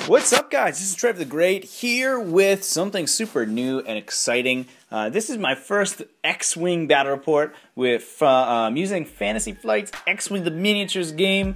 What's up, guys? This is Trev the Great here with something super new and exciting. This is my first X-Wing battle report with using Fantasy Flight's X-Wing the Miniatures game,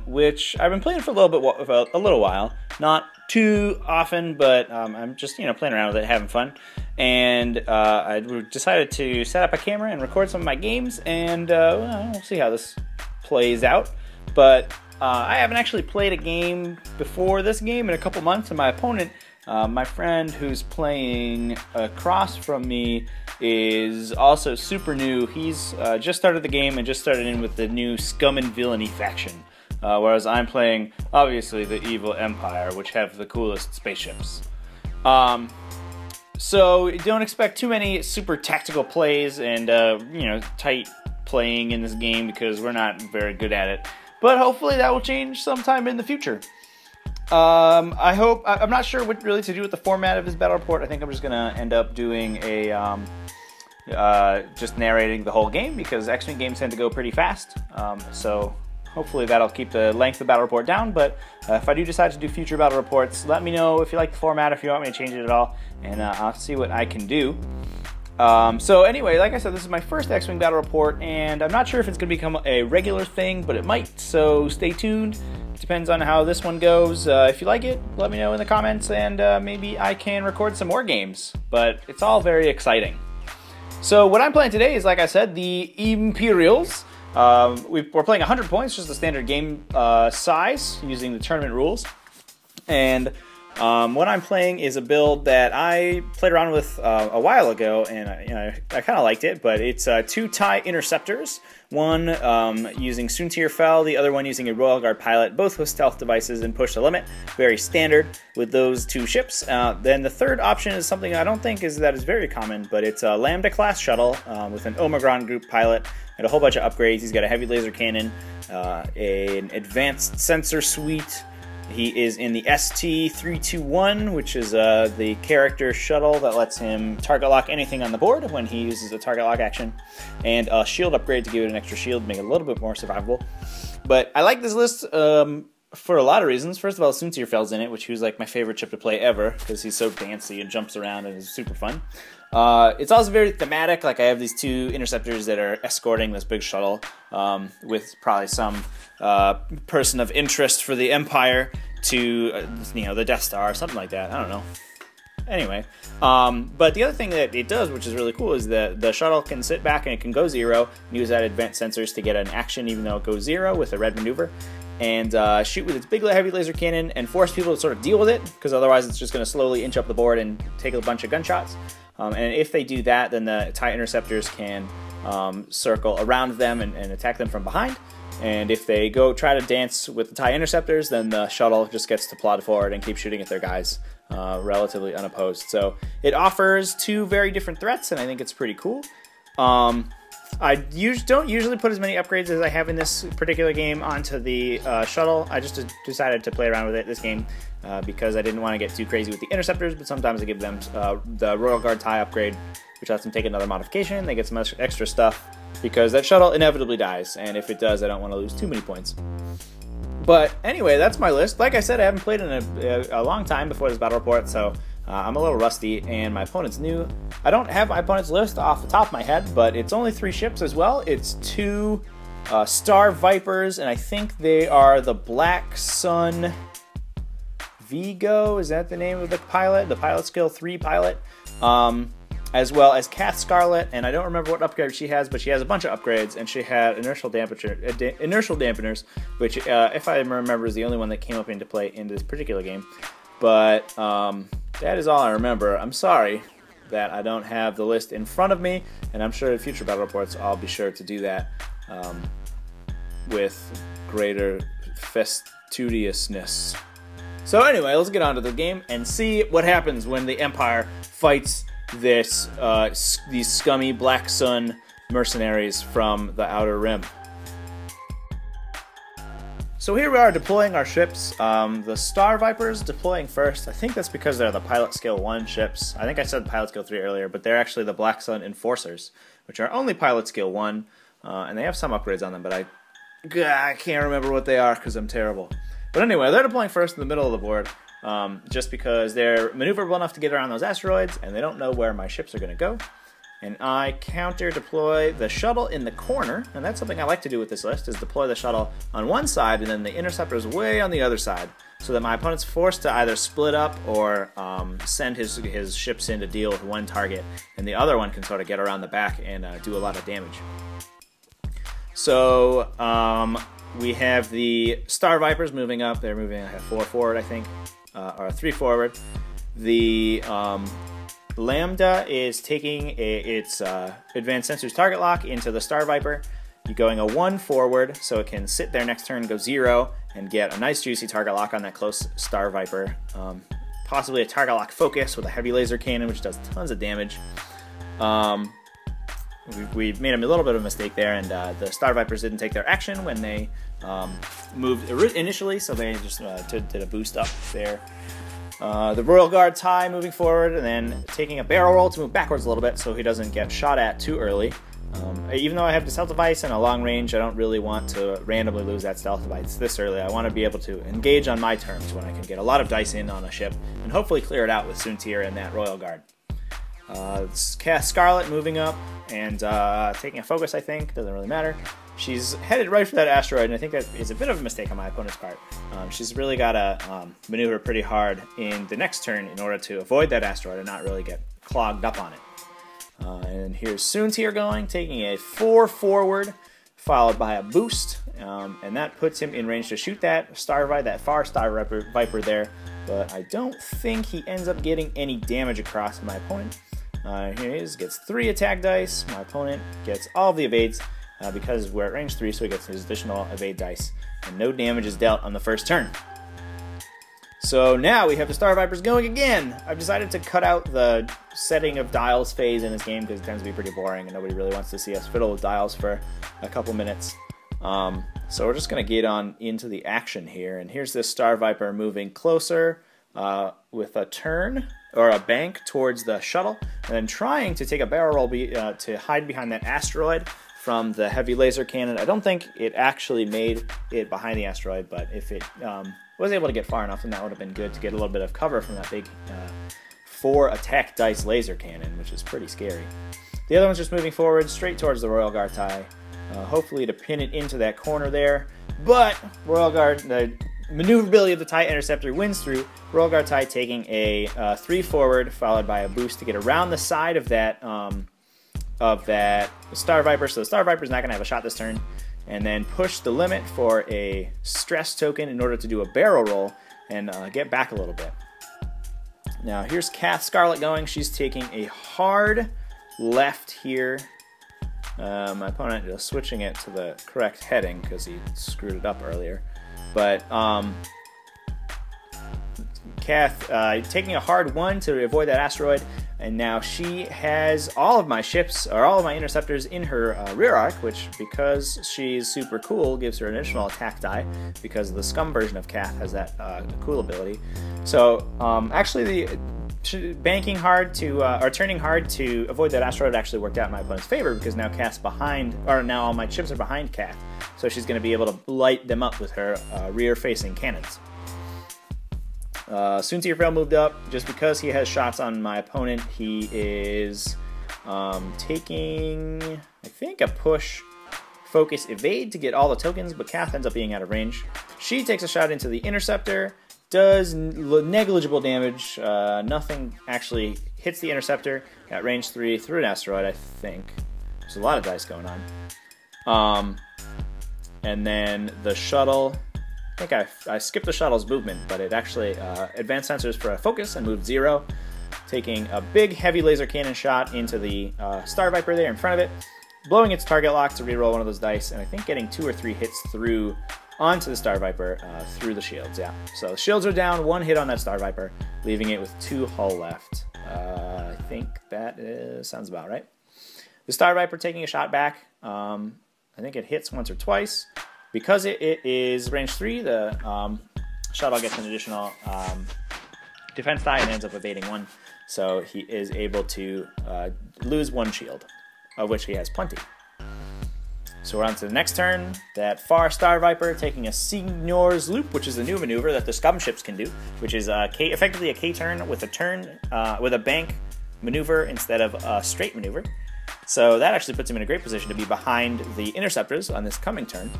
which I've been playing for a little while. Not too often, but I'm just playing around with it, having fun. And I decided to set up a camera and record some of my games, and we'll see how this plays out. But I haven't actually played a game before this game in a couple months, and my opponent, my friend who's playing across from me, is also super new. He's just started the game and just started in with the new Scum and Villainy faction, whereas I'm playing, obviously, the evil Empire, which have the coolest spaceships. So don't expect too many super tactical plays and tight playing in this game, because we're not very good at it. But hopefully that will change sometime in the future. I'm not sure what really to do with the format of this battle report. I think I'm just gonna end up doing a just narrating the whole game, because X-Wing games tend to go pretty fast. So hopefully that'll keep the length of the battle report down. But if I do decide to do future battle reports, let me know if you like the format, if you want me to change it at all, and I'll see what I can do. So anyway, like I said, this is my first X-Wing battle report, and I'm not sure if it's going to become a regular thing, but it might, so stay tuned. Depends on how this one goes. If you like it, let me know in the comments, and maybe I can record some more games, but it's all very exciting. So what I'm playing today is, like I said, the Imperials. We're playing 100 points, just the standard game size, using the tournament rules, and what I'm playing is a build that I played around with a while ago, and I kind of liked it. But it's 2 TIE interceptors, one using Soontir Fel, the other one using a Royal Guard pilot, both with stealth devices and push the limit. Very standard with those 2 ships. Then the third option is something I don't think is very common, but it's a Lambda class shuttle with an Omicron group pilot and a whole bunch of upgrades. He's got a heavy laser cannon, an advanced sensor suite. He is in the ST-321, which is the character shuttle that lets him target lock anything on the board when he uses a target lock action, and a shield upgrade to give it an extra shield to make it a little bit more survivable. But I like this list for a lot of reasons. First of all, Soontir Fel's in it, which was like my favorite ship to play ever, because he's so dancy and jumps around and is super fun. It's also very thematic. Like, I have these 2 interceptors that are escorting this big shuttle with probably some person of interest for the Empire to, the Death Star or something like that. I don't know. Anyway, but the other thing that it does, which is really cool, is that the shuttle can sit back and it can go 0 and use that advanced sensors to get an action even though it goes 0 with a red maneuver, and shoot with its big heavy laser cannon and force people to sort of deal with it, because otherwise it's just going to slowly inch up the board and take a bunch of gunshots. And if they do that, then the TIE interceptors can circle around them and attack them from behind. And if they go try to dance with the TIE interceptors, then the shuttle just gets to plod forward and keep shooting at their guys relatively unopposed. So it offers 2 very different threats, and I think it's pretty cool. I don't usually put as many upgrades as I have in this particular game onto the shuttle. I just decided to play around with it this game because I didn't want to get too crazy with the interceptors, but sometimes I give them the Royal Guard TIE upgrade, which lets them take another modification. They get some extra stuff, because that shuttle inevitably dies, and if it does, I don't want to lose too many points. But anyway, that's my list. Like I said, I haven't played in a long time before this battle report, so I'm a little rusty, and my opponent's new. I don't have my opponent's list off the top of my head, but it's only 3 ships as well. It's 2 Star Vipers, and I think they are the Black Sun Vigo. Is that the name of the pilot? The pilot skill 3 pilot. As well as Kath Scarlet, and I don't remember what upgrade she has, but she has a bunch of upgrades, and she had inertial dampeners, which, if I remember, is the only one that came up into play in this particular game. But that is all I remember. I'm sorry that I don't have the list in front of me, and I'm sure in future battle reports I'll be sure to do that with greater fastidiousness. So anyway, let's get on to the game and see what happens when the Empire fights these scummy Black Sun mercenaries from the Outer Rim. So here we are deploying our ships. The Star Vipers deploying first. I think that's because they're the Pilot Skill 1 ships. I think I said Pilot Skill 3 earlier, but they're actually the Black Sun Enforcers, which are only Pilot Skill 1. and they have some upgrades on them, but I can't remember what they are because I'm terrible. But anyway, they're deploying first in the middle of the board, just because they're maneuverable enough to get around those asteroids, and they don't know where my ships are going to go. And I counter-deploy the shuttle in the corner, and that's something I like to do with this list, is deploy the shuttle on one side, and then the interceptor's way on the other side, so that my opponent's forced to either split up or send his ships in to deal with one target, and the other one can sort of get around the back and do a lot of damage. So we have the Star Vipers moving up. They're moving 4 forward, I think, or 3 forward. The Lambda is taking its advanced sensors target lock into the Star Viper. You're going a 1 forward, so it can sit there next turn, go 0, and get a nice juicy target lock on that close Star Viper. Possibly a target lock focus with a heavy laser cannon, which does tons of damage. We made a little bit of a mistake there, and the Star Vipers didn't take their action when they moved initially, so they just did a boost up there. The Royal Guard tie moving forward, and then taking a barrel roll to move backwards a little bit so he doesn't get shot at too early. Even though I have the stealth device and a long range, I don't really want to randomly lose that stealth device this early. I want to be able to engage on my terms when I can get a lot of dice in on a ship and hopefully clear it out with Soontir and that Royal Guard. Cast Scarlet moving up and taking a focus, I think. Doesn't really matter. She's headed right for that asteroid, and I think that is a bit of a mistake on my opponent's part. She's really got to maneuver pretty hard in the next turn in order to avoid that asteroid and not really get clogged up on it. And here's Soontir going, taking a 4 forward, followed by a boost, and that puts him in range to shoot that far Star Viper there, but I don't think he ends up getting any damage across my opponent. Here he is, gets 3 attack dice. My opponent gets all of the evades because we're at range 3, so he gets his additional evade dice, and no damage is dealt on the first turn. So now we have the Star Vipers going again. I've decided to cut out the setting of dials phase in this game because it tends to be pretty boring and nobody really wants to see us fiddle with dials for a couple minutes. So we're just going to get on into the action here. And here's this Star Viper moving closer with a turn or a bank towards the shuttle, and then trying to take a barrel roll to hide behind that asteroid from the heavy laser cannon. I don't think it actually made it behind the asteroid, but if it was able to get far enough, then that would have been good to get a little bit of cover from that big 4 attack dice laser cannon, which is pretty scary. The other one's just moving forward straight towards the Royal Guard tie, hopefully to pin it into that corner there. But Royal Guard, the maneuverability of the TIE Interceptor wins through. Royal Guard tie taking a 3 forward, followed by a boost to get around the side of that Star Viper. So the Star Viper's not going to have a shot this turn. And then push the limit for a stress token in order to do a barrel roll and get back a little bit. Now here's Cast Scarlet going. She's taking a hard left here. My opponent is switching it to the correct heading because he screwed it up earlier. But Kath taking a hard 1 to avoid that asteroid, and now she has all of my ships, or all of my interceptors in her rear arc, which, because she's super cool, gives her an additional attack die, because the Scum version of Kath has that cool ability. So actually banking hard to, or turning hard to avoid that asteroid actually worked out in my opponent's favor, because now Kath's behind, or now all my ships are behind Kath, so she's going to be able to light them up with her rear-facing cannons. Soontir Fail moved up. Just because he has shots on my opponent, he is taking, I think, a push, focus, evade to get all the tokens, but Kath ends up being out of range. She takes a shot into the Interceptor, does negligible damage. Nothing actually hits the Interceptor at range 3 through an asteroid, I think. There's a lot of dice going on. And then the shuttle, I think I skipped the shuttle's movement, but it actually advanced sensors for a focus and moved 0, taking a big heavy laser cannon shot into the Star Viper there in front of it, blowing its target lock to reroll one of those dice, and I think getting 2 or 3 hits through onto the Star Viper through the shields. Yeah, so the shields are down, 1 hit on that Star Viper, leaving it with 2 hull left. I think that sounds about right. The Star Viper taking a shot back. I think it hits once or twice. Because it is range 3, the shuttle gets an additional defense die and ends up evading 1. So he is able to lose 1 shield, of which he has plenty. So we're on to the next turn. That Far Star Viper taking a Signor's Loop, which is a new maneuver that the Scum ships can do, which is effectively a K turn with a bank maneuver instead of a straight maneuver. So that actually puts him in a great position to be behind the interceptors on this coming turn.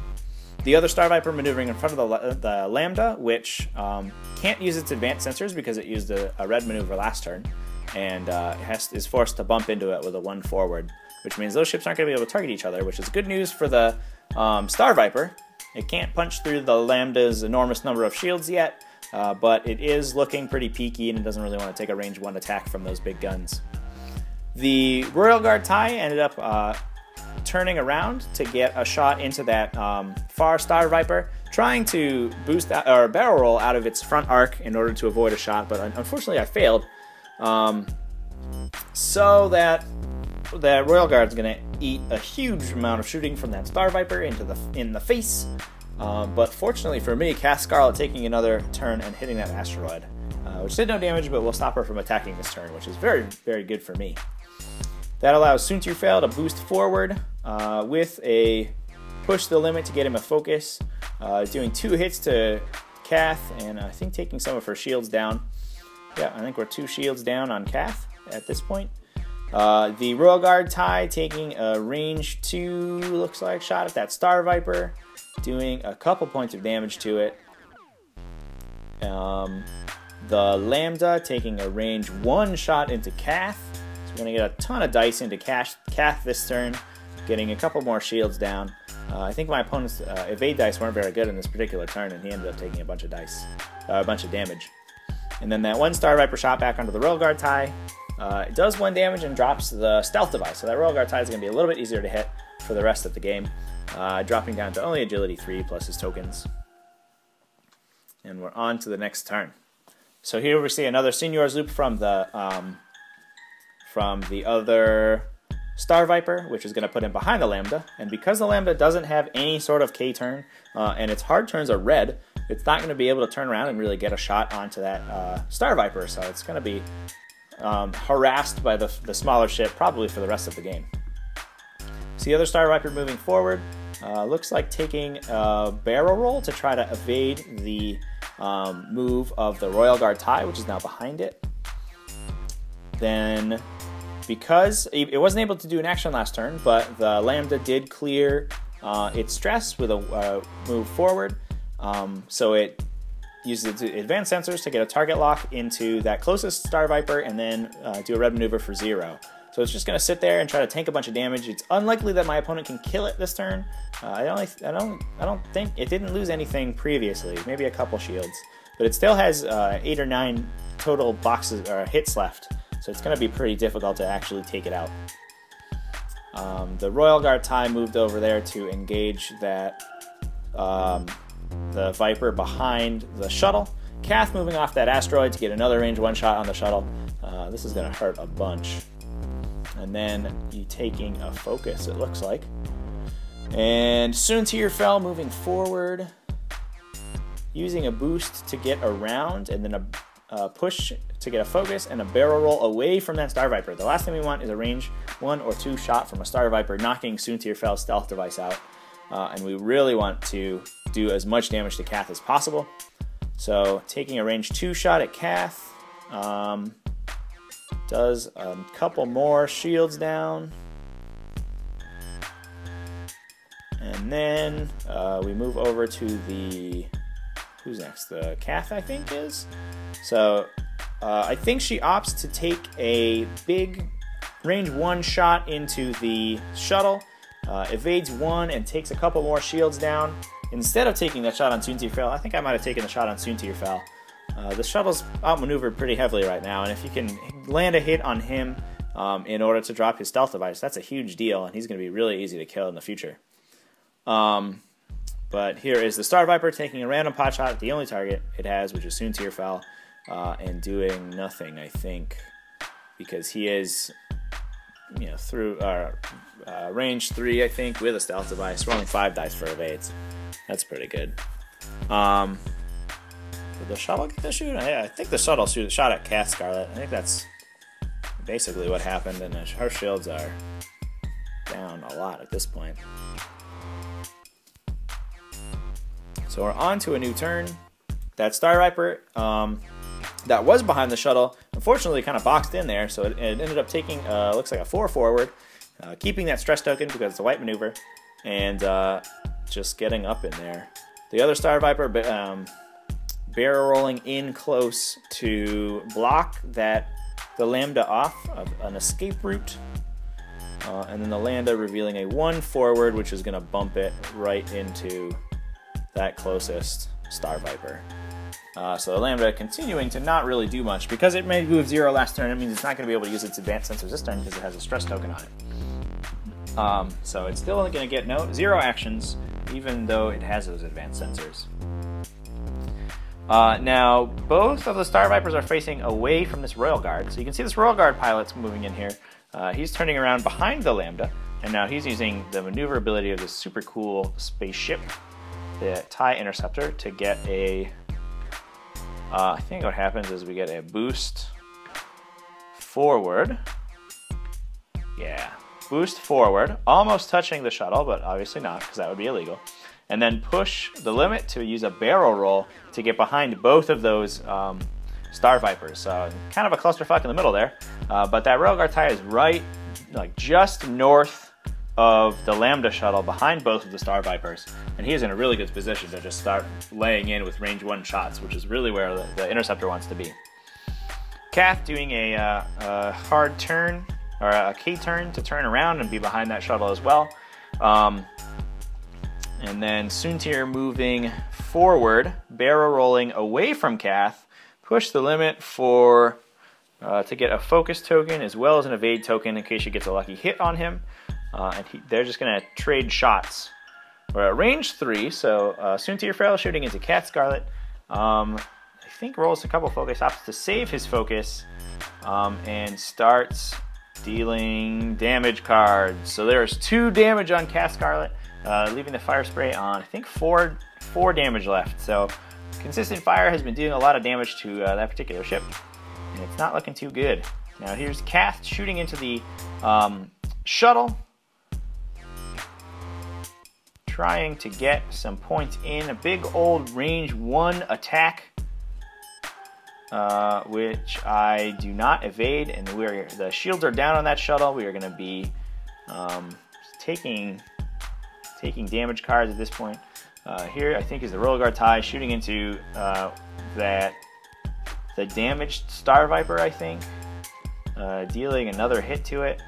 The other Star Viper maneuvering in front of the Lambda, which can't use its advanced sensors because it used a red maneuver last turn, and is forced to bump into it with a 1 forward, which means those ships aren't going to be able to target each other, which is good news for the Star Viper. It can't punch through the Lambda's enormous number of shields yet, but it is looking pretty peaky, and it doesn't really want to take a range 1 attack from those big guns. The Royal Guard TIE ended up turning around to get a shot into that Far Star Viper, trying to boost that, or barrel roll out of its front arc in order to avoid a shot, but unfortunately I failed. So that Royal Guard's going to eat a huge amount of shooting from that Star Viper in the face. But fortunately for me, Cath Scarlet taking another turn and hitting that asteroid, which did no damage, but will stop her from attacking this turn, which is very, very good for me. That allows Soontirfell to boost forward with a push the limit to get him a focus, doing 2 hits to Cath, and I think taking some of her shields down. Yeah, I think we're 2 shields down on Cath at this point. The Royal Guard TIE taking a range 2, looks like, shot at that Star Viper, doing a couple points of damage to it. The Lambda taking a range 1 shot into Cath. So we're going to get a ton of dice into Cath this turn, getting a couple more shields down. I think my opponent's evade dice weren't very good in this particular turn, and he ended up taking a bunch of damage. And then that 1 Star Viper shot back onto the Royal Guard TIE. It does 1 damage and drops the stealth device, so that Royal Guard TIE is going to be a little bit easier to hit for the rest of the game, dropping down to only agility 3 plus his tokens. And we're on to the next turn. So here we see another Signor's Loop from the other Star Viper, which is going to put him behind the Lambda. And because the Lambda doesn't have any sort of K turn, and its hard turns are red, it's not going to be able to turn around and really get a shot onto that Star Viper. So it's going to be harassed by the smaller ship probably for the rest of the game. So the other Star Viper moving forward looks like taking a barrel roll to try to evade the move of the Royal Guard TIE, which is now behind it. Then, because it wasn't able to do an action last turn, but the Lambda did clear its stress with a move forward, so it uses its advanced sensors to get a target lock into that closest Star Viper and then do a red maneuver for 0. So it's just going to sit there and try to tank a bunch of damage. It's unlikely that my opponent can kill it this turn. I don't think it didn't lose anything previously, maybe a couple shields, but it still has 8 or 9 total boxes or hits left. So it's going to be pretty difficult to actually take it out. The Royal Guard TIE moved over there to engage that the Viper behind the shuttle. Cath moving off that asteroid to get another range 1 shot on the shuttle. This is going to hurt a bunch. And then you taking a focus, it looks like. And Soontirfell moving forward, using a boost to get around, and then a push to get a focus and a barrel roll away from that Star Viper. The last thing we want is a range 1 or 2 shot from a Star Viper, knocking Soontirfell's stealth device out. And we really want to do as much damage to Cath as possible. So taking a range 2 shot at Cath, does a couple more shields down. And then we move over to the, who's next? The Cath, I think, is. So I think she opts to take a big range 1 shot into the shuttle, evades 1 and takes a couple more shields down. Instead of taking that shot on Soontirfell, I think I might have taken the shot on Soontirfell. The shuttle's outmaneuvered pretty heavily right now, and if you can land a hit on him in order to drop his stealth device, that's a huge deal, and he's going to be really easy to kill in the future. But here is the Star Viper taking a random pot shot at the only target it has, which is Soontirfell, and doing nothing, I think, because he is, you know, through range 3, I think, with a stealth device, rolling 5 dice for evades. That's pretty good. Did the shuttle get the shoot? I think the shuttle shot at Cath Scarlet. I think that's basically what happened, and her shields are down a lot at this point. So we're on to a new turn. That Star Viper that was behind the shuttle, unfortunately kind of boxed in there, so it ended up taking, looks like a 4 forward, keeping that stress token because it's a white maneuver, and just getting up in there. The other Star Viper barrel rolling in close to block the Lambda off of an escape route, and then the Lambda revealing a 1 forward, which is going to bump it right into that closest Star Viper. So the Lambda continuing to not really do much. Because it made move 0 last turn, it means it's not going to be able to use its advanced sensors this turn because it has a stress token on it. So it's still going to get 0 actions, even though it has those advanced sensors. Now, both of the Star Vipers are facing away from this Royal Guard. So you can see this Royal Guard pilot's moving in here. He's turning around behind the Lambda, and now he's using the maneuverability of this super cool spaceship, the TIE Interceptor, to get a... I think what happens is we get a boost forward. Yeah, boost forward, almost touching the shuttle, but obviously not, because that would be illegal. And then push the limit to use a barrel roll to get behind both of those Star Vipers. So kind of a clusterfuck in the middle there. But that Royal Guard TIE is right, like just north of the Lambda shuttle, behind both of the Star Vipers, and he is in a really good position to just start laying in with range 1 shots, which is really where the Interceptor wants to be. Kath doing a hard turn, or a K turn, to turn around and be behind that shuttle as well. And then Soontir moving forward, barrel rolling away from Kath, push the limit for to get a focus token as well as an evade token in case she gets a lucky hit on him. And they're just going to trade shots. We're at range 3, so Soontir Frail shooting into Cat Scarlet. I think rolls a couple focus ops to save his focus, and starts dealing damage cards. So there's 2 damage on Cat Scarlet, leaving the fire spray on, I think, 4 damage left. So consistent fire has been doing a lot of damage to that particular ship, and it's not looking too good. Now here's Kath shooting into the shuttle, trying to get some points in. A big old range 1 attack, which I do not evade, and the shields are down on that shuttle. We are going to be taking damage cards at this point. Here I think is the Royal Guard TIE shooting into the damaged Star Viper, I think, dealing another hit to it,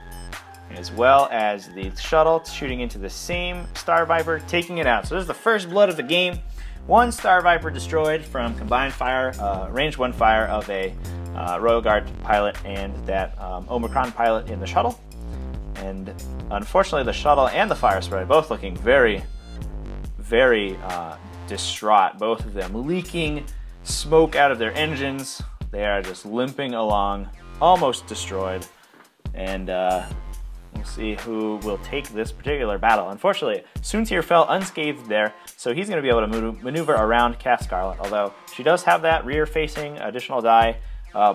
as well as the shuttle shooting into the same Star Viper, taking it out. So this is the first blood of the game. 1 Star Viper destroyed from combined fire, range 1 fire of a Royal Guard pilot and that Omicron pilot in the shuttle. And unfortunately the shuttle and the fire spray both looking very, very distraught. Both of them leaking smoke out of their engines. They are just limping along, almost destroyed. And we'll see who will take this particular battle. Unfortunately, Soontir fell unscathed there, so he's going to be able to maneuver around Cat Scarlet, although she does have that rear-facing additional die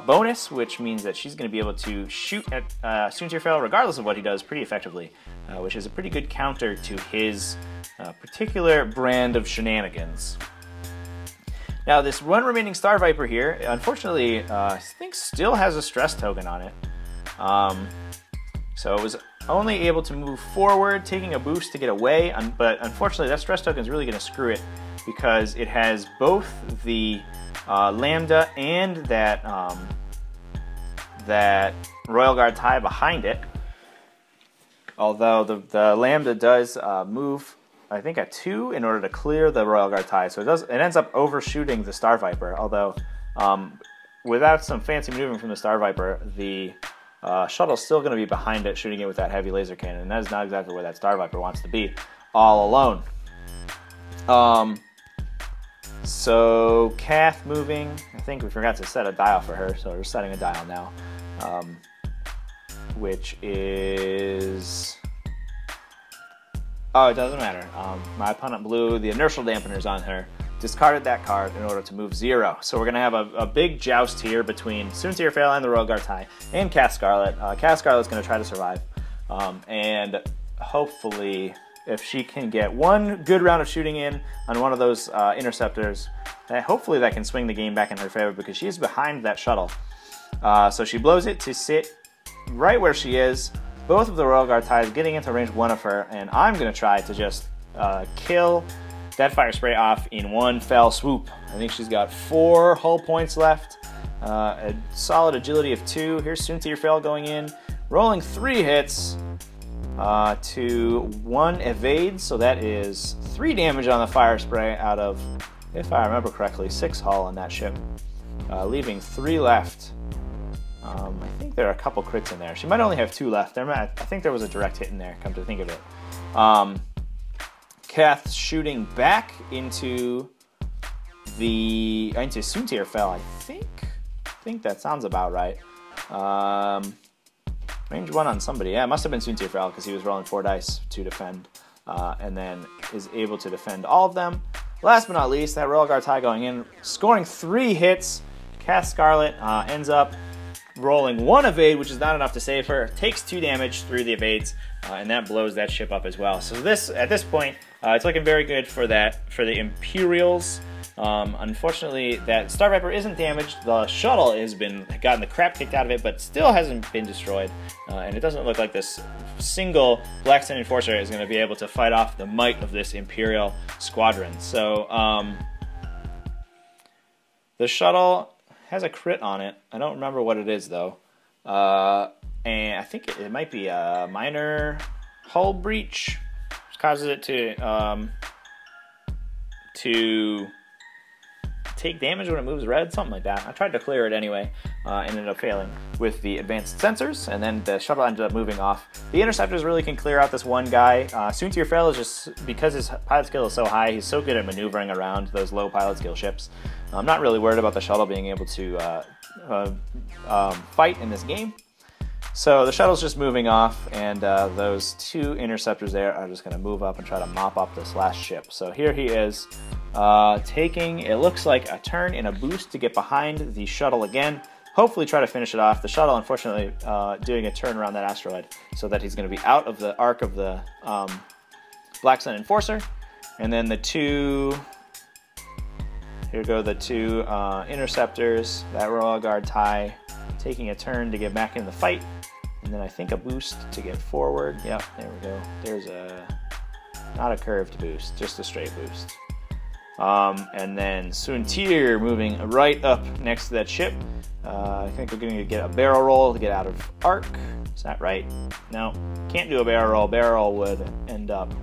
bonus, which means that she's going to be able to shoot at Soontir Fell regardless of what he does pretty effectively, which is a pretty good counter to his particular brand of shenanigans. Now, this one remaining Star Viper here, unfortunately, I think still has a stress token on it. So it was only able to move forward, taking a boost to get away, but unfortunately that stress token is really going to screw it because it has both the Lambda and that Royal Guard TIE behind it. Although the Lambda does move, I think, at 2 in order to clear the Royal Guard TIE, so it ends up overshooting the Star Viper. Although without some fancy maneuvering from the Star Viper, the shuttle's still going to be behind it, shooting it with that heavy laser cannon, and that is not exactly where that Star Viper wants to be, all alone. So Kath moving. I think we forgot to set a dial for her, so we're setting a dial now, which is... Oh, it doesn't matter. My opponent blew the inertial dampeners on her, discarded that card in order to move 0. So we're going to have a big joust here between Soontir Fail and the Royal Guard TIE and Cat Scarlet. Cat Scarlet's going to try to survive and hopefully if she can get one good round of shooting in on one of those interceptors, hopefully that can swing the game back in her favor because she's behind that shuttle. So she blows it to sit right where she is. Both of the Royal Guard ties getting into range 1 of her, and I'm going to try to just kill that fire spray off in one fell swoop. I think she's got 4 hull points left, a solid agility of 2. Here's Soontir Fel going in, rolling 3 hits to 1 evade, so that is 3 damage on the fire spray out of, if I remember correctly, 6 hull on that ship, leaving 3 left. I think there are a couple crits in there. She might only have 2 left. I think there was a direct hit in there, come to think of it. Kath shooting back into Soontir Fel, I think that sounds about right. Range 1 on somebody. Yeah, it must have been Soontir Fel because he was rolling 4 dice to defend, and then is able to defend all of them. Last but not least, that Royal Guard tie going in, scoring 3 hits. Kath Scarlet ends up rolling 1 evade, which is not enough to save her. Takes 2 damage through the evades, and that blows that ship up as well. So at this point, it's looking very good for the Imperials. Unfortunately, that Star Viper isn't damaged. The shuttle has gotten the crap kicked out of it, but still hasn't been destroyed. And it doesn't look like this single Black Sun Enforcer is going to be able to fight off the might of this Imperial squadron. So the shuttle has a crit on it. I don't remember what it is though, and I think it might be a minor hull breach, which causes it to take damage when it moves red, something like that. I tried to clear it anyway, ended up failing with the advanced sensors, and then the shuttle ended up moving off. The interceptors really can clear out this one guy. Soontir Fel is just, because his pilot skill is so high, he's so good at maneuvering around those low pilot skill ships. I'm not really worried about the shuttle being able to fight in this game. So the shuttle's just moving off, and those 2 interceptors there are just going to move up and try to mop up this last ship. So here he is, taking, it looks like, a turn and a boost to get behind the shuttle again. Hopefully try to finish it off. The shuttle, unfortunately, doing a turn around that asteroid so that he's going to be out of the arc of the Black Sun Enforcer. And then the 2... Here go the 2 interceptors, that Royal Guard tie taking a turn to get back in the fight, and then I think a boost to get forward. Yep, there we go. There's not a curved boost, just a straight boost. And then Soontir moving right up next to that ship. I think we're going to get a barrel roll to get out of arc. Is that right? No, can't do a barrel roll. Barrel roll would end up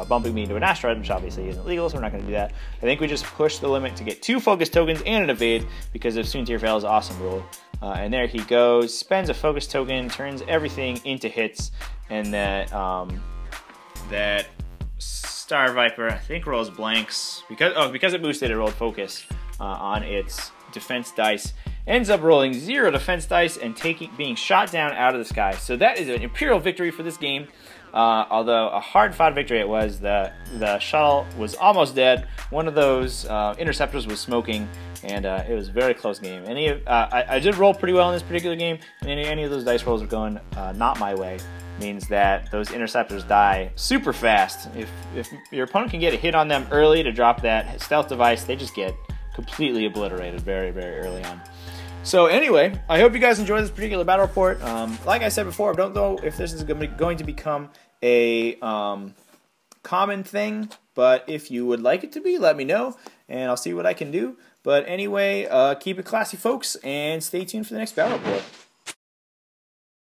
bumping me into an asteroid, which obviously isn't legal, so we're not going to do that. I think we just push the limit to get 2 focus tokens and an evade because of Soontir Fel's awesome rule. And there he goes, spends a focus token, turns everything into hits, and that Star Viper, I think, rolls blanks because it boosted. It rolled focus on its defense dice. Ends up rolling 0 defense dice and being shot down out of the sky. So that is an Imperial victory for this game. Although a hard-fought victory it was. The shuttle was almost dead. One of those interceptors was smoking, and it was a very close game. I did roll pretty well in this particular game, and any of those dice rolls are going not my way. Means that those interceptors die super fast. If your opponent can get a hit on them early to drop that stealth device, they just get completely obliterated very, very early on. So anyway, I hope you guys enjoyed this particular battle report. Like I said before, I don't know if this is going to become a common thing, but if you would like it to be, let me know, and I'll see what I can do. But anyway, keep it classy, folks, and stay tuned for the next battle report.